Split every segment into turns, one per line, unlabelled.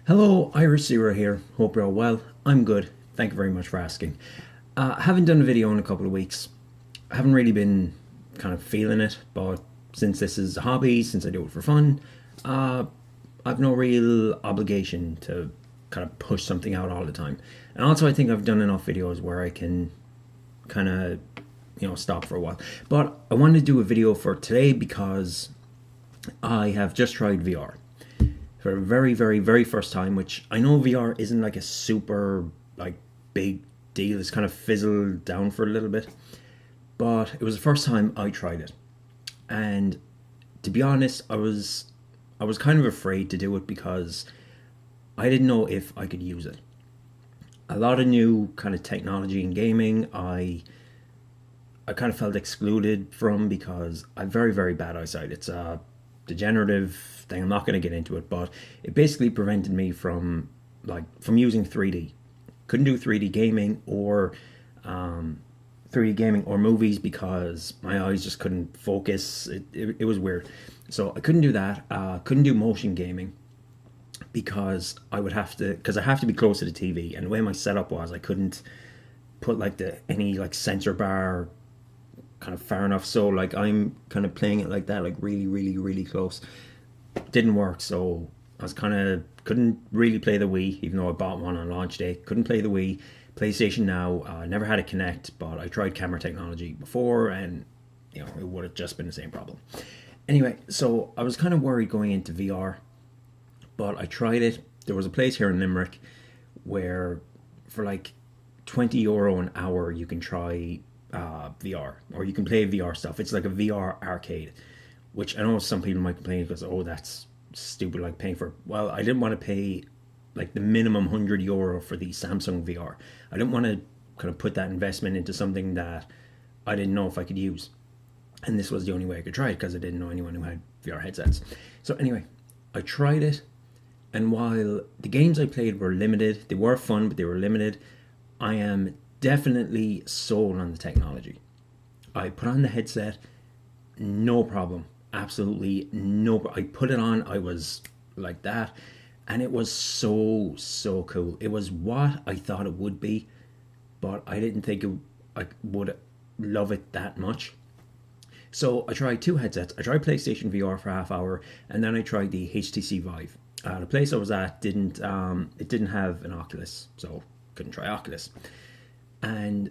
Hello, Irish Zero here. Hope you're all well. I'm good. Thank you very much for asking. Haven't done a video in a couple of weeks. I haven't really been kind of feeling it, but since this is a hobby, since I do it for fun, uh, I've no real obligation to kind of push something out all the time. And also, I think I've done enough videos where I can kind of, stop for a while. But I wanted to do a video for today because I have just tried VR for a very, very, very first time, which I know VR isn't like a super like big deal. It's kind of fizzled down for a little bit, but it was the first time I tried it, and to be honest, I was kind of afraid to do it because I didn't know if I could use it. A lot of new kind of technology in gaming, I kind of felt excluded from because I have very, very bad eyesight. It's a degenerative thing. I'm not going to get into it, but it basically prevented me from using 3D. Couldn't do 3D gaming or 3D gaming or movies because my eyes just couldn't focus. It was weird. So I couldn't do that. Couldn't do motion gaming because I have to be close to the TV. And the way my setup was, I couldn't put like any like sensor bar kind of far enough, so like I'm kind of playing it like that, like really, really, really close. Didn't work, so I was kind of couldn't really play the Wii, even though I bought one on launch day. Couldn't play the Wii. PlayStation Now, never had a Connect, but I tried camera technology before, and it would have just been the same problem. Anyway, so I was kind of worried going into VR, but I tried it. There was a place here in Limerick where for like €20 an hour you can try VR, or you can play VR stuff. It's like a VR arcade, which I know some people might complain because, oh, that's stupid, like paying for. Well, I didn't want to pay like the minimum €100 for the Samsung VR. I didn't want to kind of put that investment into something that I didn't know if I could use. And this was the only way I could try it because I didn't know anyone who had VR headsets. So anyway, I tried it, and while the games I played were limited, they were fun, but they were limited. I am definitely sold on the technology. I put on the headset, no problem. Absolutely no. I put it on, I was like that, and it was so, so cool. It was what I thought it would be, but I didn't think I would love it that much. So I tried two headsets. I tried PlayStation VR for half hour, and then I tried the HTC Vive. The place I was at didn't have an Oculus, so couldn't try Oculus. And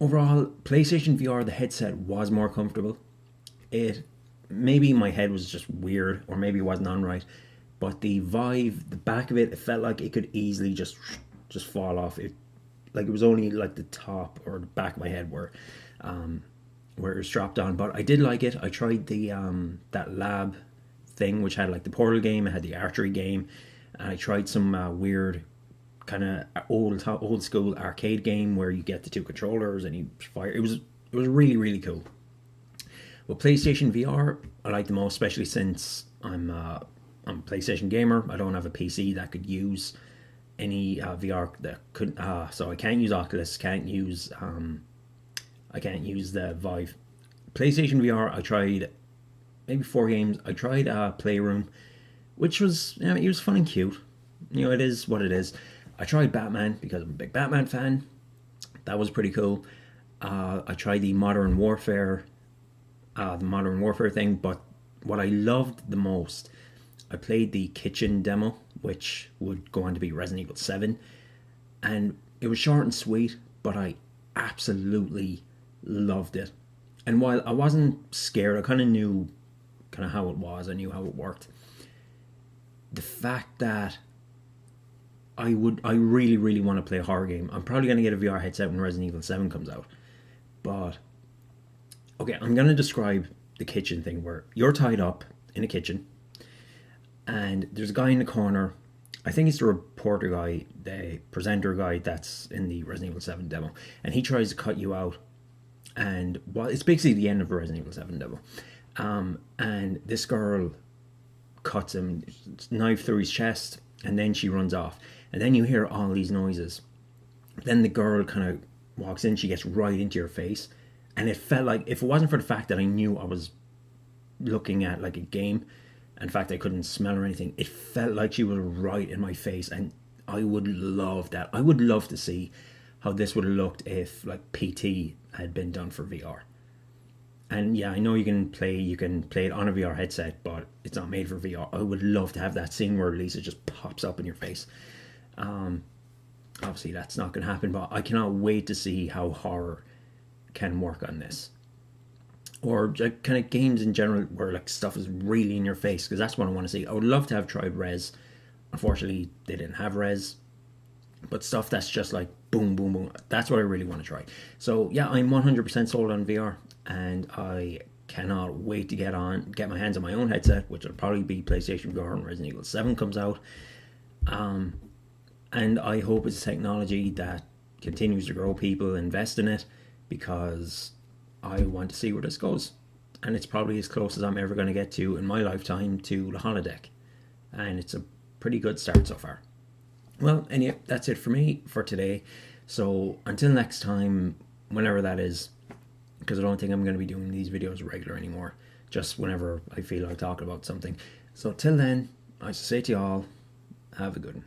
overall, PlayStation VR, the headset was more comfortable. It Maybe my head was just weird, or maybe it wasn't on right, but the Vive, the back of it, it felt like it could easily just fall off. It was only like the top or the back of my head where it was strapped on. But I did like it. I tried the that lab thing, which had like the Portal game, it had the archery game, and I tried some weird kind of old school arcade game where you get the two controllers and you fire. It was really, really cool. Well, PlayStation VR I like the most, especially since I'm a PlayStation gamer. I don't have a PC that could use any VR that could. So I can't use Oculus. I can't use the Vive. PlayStation VR. I tried maybe four games. I tried Playroom, which was it was fun and cute. It is what it is. I tried Batman because I'm a big Batman fan. That was pretty cool. I tried the Modern Warfare thing, but what I loved the most, I played the kitchen demo, which would go on to be Resident Evil 7, and it was short and sweet, but I absolutely loved it. And while I wasn't scared, I kind of knew kind of how it was, I knew how it worked. The fact that I really, really want to play a horror game. I'm probably going to get a VR headset when Resident Evil 7 comes out. But, okay, I'm going to describe the kitchen thing where you're tied up in a kitchen and there's a guy in the corner. I think it's the reporter guy, the presenter guy that's in the Resident Evil 7 demo. And he tries to cut you out. And, well, it's basically the end of the Resident Evil 7 demo. And this girl cuts him, knife through his chest, and then she runs off. And then you hear all these noises. Then the girl kind of walks in, she gets right into your face. And it felt like, if it wasn't for the fact that I knew I was looking at like a game, In fact, I couldn't smell or anything. It felt like she was right in my face, and I would love that. I would love to see how this would have looked if like PT had been done for VR. And yeah, I know you can play it on a VR headset, but it's not made for VR. I would love to have that scene where Lisa just pops up in your face. Obviously, that's not going to happen, but I cannot wait to see how horror can work on this, or like kind of games in general where like stuff is really in your face, because that's what I want to see. I would love to have tried Res. Unfortunately, they didn't have Res, but stuff that's just like boom, boom, boom. That's what I really want to try. So yeah, I'm 100% sold on VR, and I cannot wait to get my hands on my own headset, which will probably be PlayStation VR when Resident Evil 7 comes out. And I hope it's a technology that continues to grow. People invest in it, because I want to see where this goes. And it's probably as close as I'm ever going to get to in my lifetime to the holodeck. And it's a pretty good start so far. Well, anyway, that's it for me for today. So until next time, whenever that is, because I don't think I'm going to be doing these videos regular anymore, just whenever I feel like talking about something. So till then, I say to you all, have a good one.